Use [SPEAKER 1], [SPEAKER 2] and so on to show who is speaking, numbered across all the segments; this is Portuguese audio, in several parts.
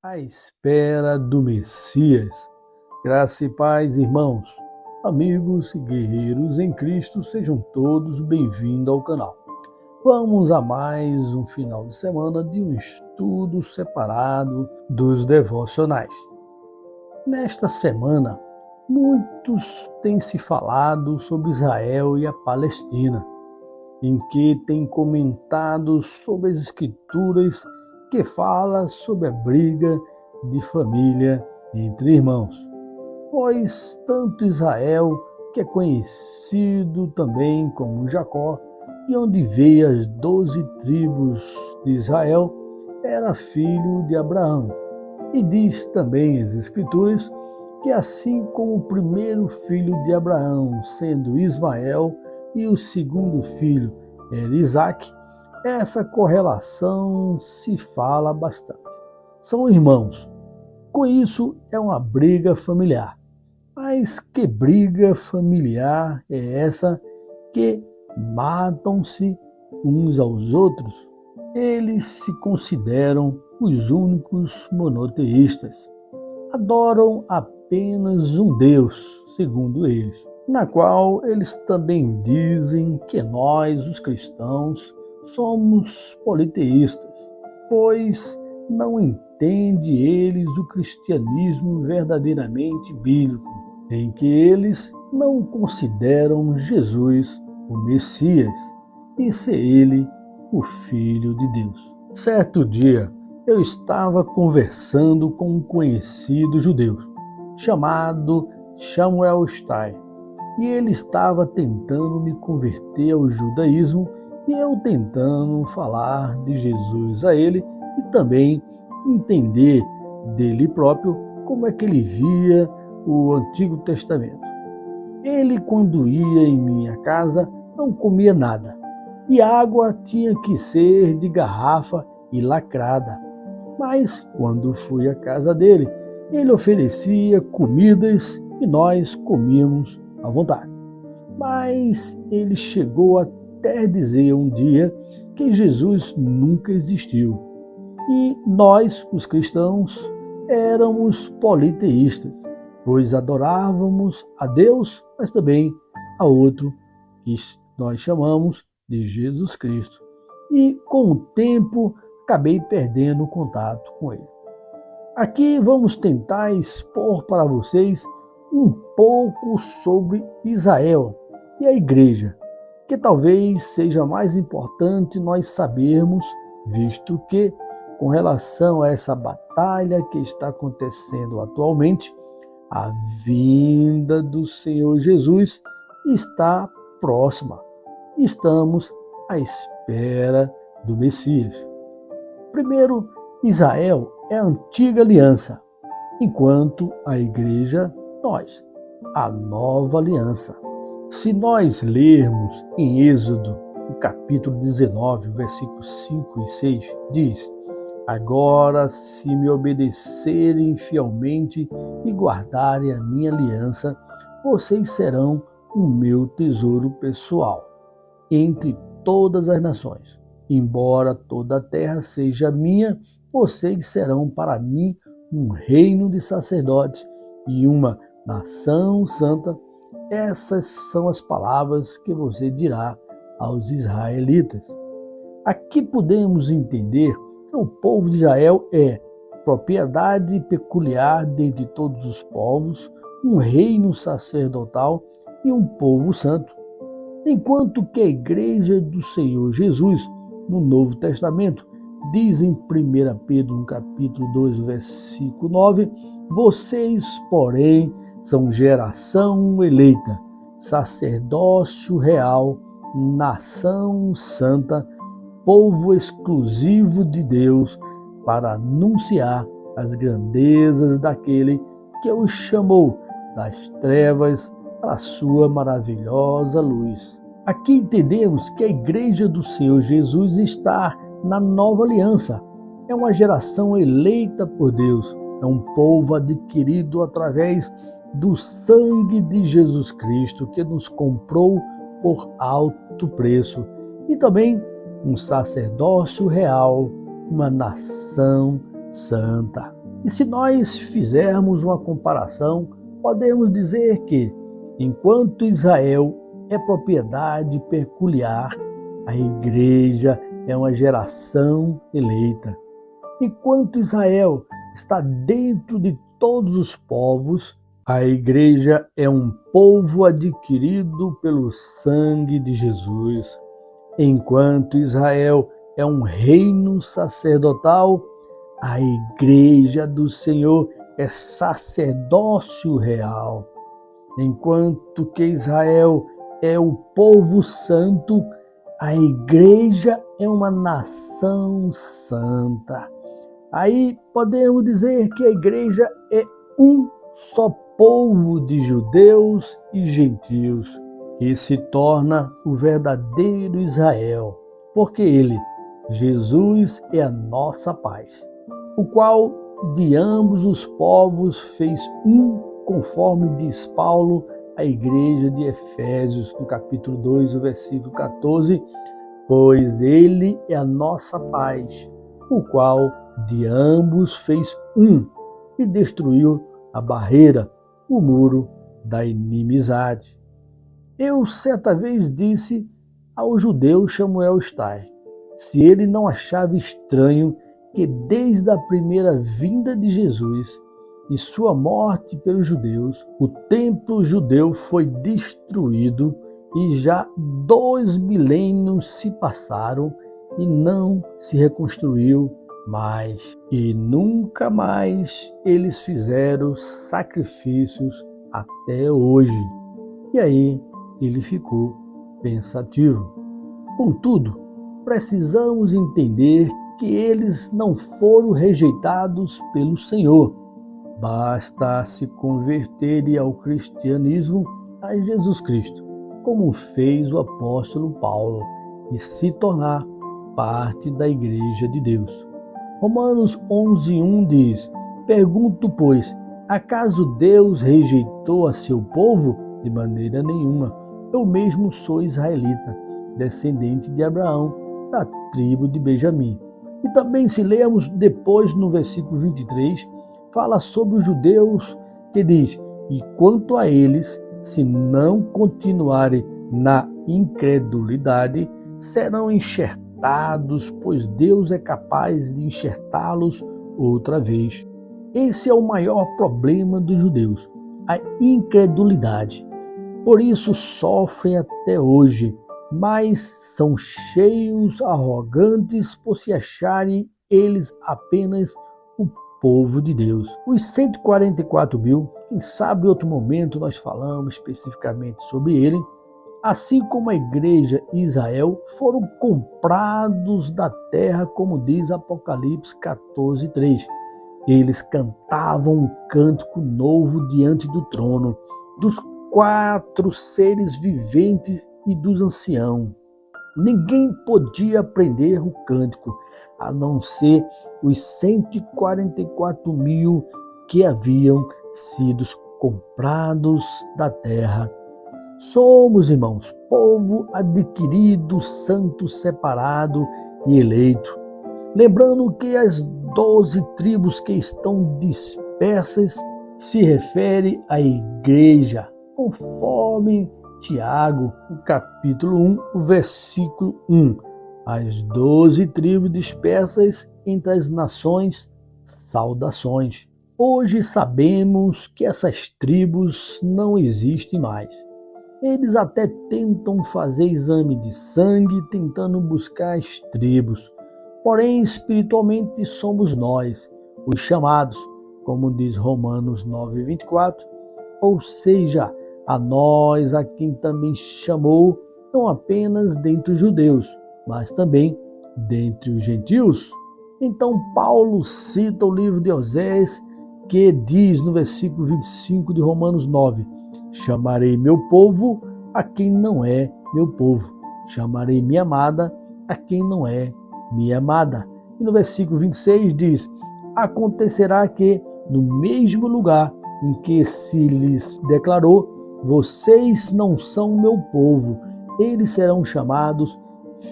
[SPEAKER 1] À espera do Messias. Graça e paz, irmãos, amigos e guerreiros em Cristo, sejam todos bem-vindos ao canal. Vamos a mais um final de semana de um estudo separado dos devocionais. Nesta semana, muitos têm se falado sobre Israel e a Palestina, em que têm comentado sobre as escrituras que fala sobre a briga de família entre irmãos. Pois tanto Israel, que é conhecido também como Jacó, e onde veio as 12 tribos de Israel, era filho de Abraão. E diz também as Escrituras que assim como o primeiro filho de Abraão, sendo Ismael, e o segundo filho era Isaque, essa correlação se fala bastante. São irmãos. Com isso, é uma briga familiar. Mas que briga familiar é essa que matam-se uns aos outros? Eles se consideram os únicos monoteístas. Adoram apenas um Deus, segundo eles, na qual eles também dizem que nós, os cristãos, somos politeístas, pois não entende eles o cristianismo verdadeiramente bíblico, em que eles não consideram Jesus o Messias e ser ele o Filho de Deus. Certo dia, eu estava conversando com um conhecido judeu, chamado Samuel Stein, e ele estava tentando me converter ao judaísmo e eu tentando falar de Jesus a ele e também entender dele próprio como é que ele via o Antigo Testamento. Ele, quando ia em minha casa, não comia nada e a água tinha que ser de garrafa e lacrada. Mas, quando fui à casa dele, ele oferecia comidas e nós comíamos à vontade. Mas ele chegou até dizer um dia que Jesus nunca existiu. E nós, os cristãos, éramos politeístas, pois adorávamos a Deus, mas também a outro que nós chamamos de Jesus Cristo. E com o tempo, acabei perdendo o contato com ele. Aqui vamos tentar expor para vocês um pouco sobre Israel e a igreja, que talvez seja mais importante nós sabermos, visto que, com relação a essa batalha que está acontecendo atualmente, a vinda do Senhor Jesus está próxima. Estamos à espera do Messias. Primeiro, Israel é a antiga aliança, enquanto a igreja, nós, a nova aliança. Se nós lermos em Êxodo, no capítulo 19, versículos 5 e 6, diz: agora, se me obedecerem fielmente e guardarem a minha aliança, vocês serão o meu tesouro pessoal entre todas as nações. Embora toda a terra seja minha, vocês serão para mim um reino de sacerdotes e uma nação santa. Essas são as palavras que você dirá aos israelitas. Aqui podemos entender que o povo de Israel é propriedade peculiar dentre todos os povos, um reino sacerdotal e um povo santo. Enquanto que a igreja do Senhor Jesus, no Novo Testamento, diz em 1 Pedro, no capítulo 2, versículo 9, vocês, porém, são geração eleita, sacerdócio real, nação santa, povo exclusivo de Deus, para anunciar as grandezas daquele que os chamou das trevas para a sua maravilhosa luz. Aqui entendemos que a igreja do Senhor Jesus está na nova aliança. É uma geração eleita por Deus, é um povo adquirido através do sangue de Jesus Cristo, que nos comprou por alto preço, e também um sacerdócio real, uma nação santa. E se nós fizermos uma comparação, podemos dizer que, enquanto Israel é propriedade peculiar, a igreja é uma geração eleita. Enquanto Israel está dentro de todos os povos, a igreja é um povo adquirido pelo sangue de Jesus. Enquanto Israel é um reino sacerdotal, a igreja do Senhor é sacerdócio real. Enquanto que Israel é o povo santo, a igreja é uma nação santa. Aí podemos dizer que a igreja é um só povo de judeus e gentios, que se torna o verdadeiro Israel, porque ele, Jesus, é a nossa paz, o qual de ambos os povos fez um, conforme diz Paulo à igreja de Efésios, no capítulo 2, o versículo 14, pois ele é a nossa paz, o qual de ambos fez um e destruiu a barreira, o muro da inimizade. Eu certa vez disse ao judeu Samuel Stein, se ele não achava estranho que desde a primeira vinda de Jesus e sua morte pelos judeus, o templo judeu foi destruído e já 2 milênios se passaram e não se reconstruiu mais. E nunca mais eles fizeram sacrifícios até hoje. E aí ele ficou pensativo. Contudo, precisamos entender que eles não foram rejeitados pelo Senhor. Basta se converterem ao cristianismo, a Jesus Cristo, como fez o apóstolo Paulo, e se tornar parte da Igreja de Deus. Romanos 11:1 diz, pergunto, pois, acaso Deus rejeitou a seu povo? De maneira nenhuma. Eu mesmo sou israelita, descendente de Abraão, da tribo de Benjamim. E também, se lermos depois no versículo 23, fala sobre os judeus, que diz, e quanto a eles, se não continuarem na incredulidade, serão enxertados, pois Deus é capaz de enxertá-los outra vez. Esse é o maior problema dos judeus, a incredulidade. Por isso sofrem até hoje, mas são cheios, arrogantes por se acharem eles apenas o povo de Deus. Os 144 mil, quem sabe em outro momento nós falamos especificamente sobre ele, assim como a igreja e Israel, foram comprados da terra, como diz Apocalipse 14:3. Eles cantavam um cântico novo diante do trono, dos 4 seres viventes e dos anciãos. Ninguém podia aprender o cântico, a não ser os 144 mil que haviam sido comprados da terra. Somos, irmãos, povo adquirido, santo, separado e eleito. Lembrando que as 12 tribos que estão dispersas se refere à igreja, conforme Tiago, no capítulo 1, o versículo 1. As 12 tribos dispersas entre as nações, saudações. Hoje sabemos que essas tribos não existem mais. Eles até tentam fazer exame de sangue, tentando buscar as tribos. Porém, espiritualmente somos nós, os chamados, como diz Romanos 9:24, ou seja, a nós a quem também chamou, não apenas dentre os judeus, mas também dentre os gentios. Então Paulo cita o livro de Osés, que diz no versículo 25 de Romanos 9, chamarei meu povo a quem não é meu povo, chamarei minha amada a quem não é minha amada. E no versículo 26 diz, acontecerá que no mesmo lugar em que se lhes declarou, vocês não são meu povo, eles serão chamados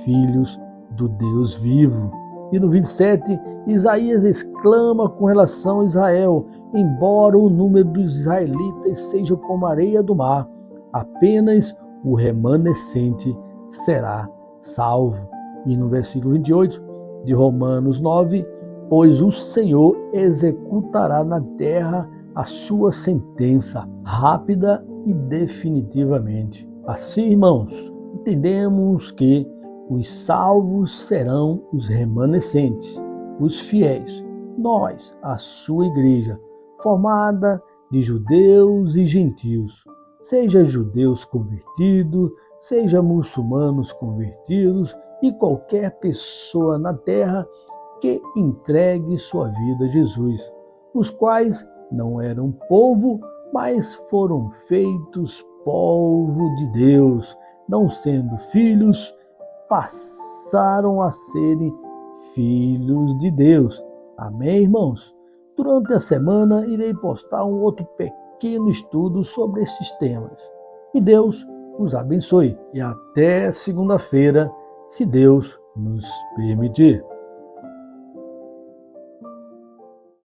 [SPEAKER 1] filhos do Deus vivo. E no 27, Isaías exclama com relação a Israel: embora o número dos israelitas seja como a areia do mar, apenas o remanescente será salvo. E no versículo 28 de Romanos 9, pois o Senhor executará na terra a sua sentença, rápida e definitivamente. Assim, irmãos, entendemos que os salvos serão os remanescentes, os fiéis. Nós, a sua igreja, formada de judeus e gentios, seja judeus convertidos, seja muçulmanos convertidos e qualquer pessoa na terra que entregue sua vida a Jesus, os quais não eram povo, mas foram feitos povo de Deus, não sendo filhos, passaram a serem filhos de Deus. Amém, irmãos? Durante a semana irei postar um outro pequeno estudo sobre esses temas. E Deus nos abençoe. E até segunda-feira, se Deus nos permitir.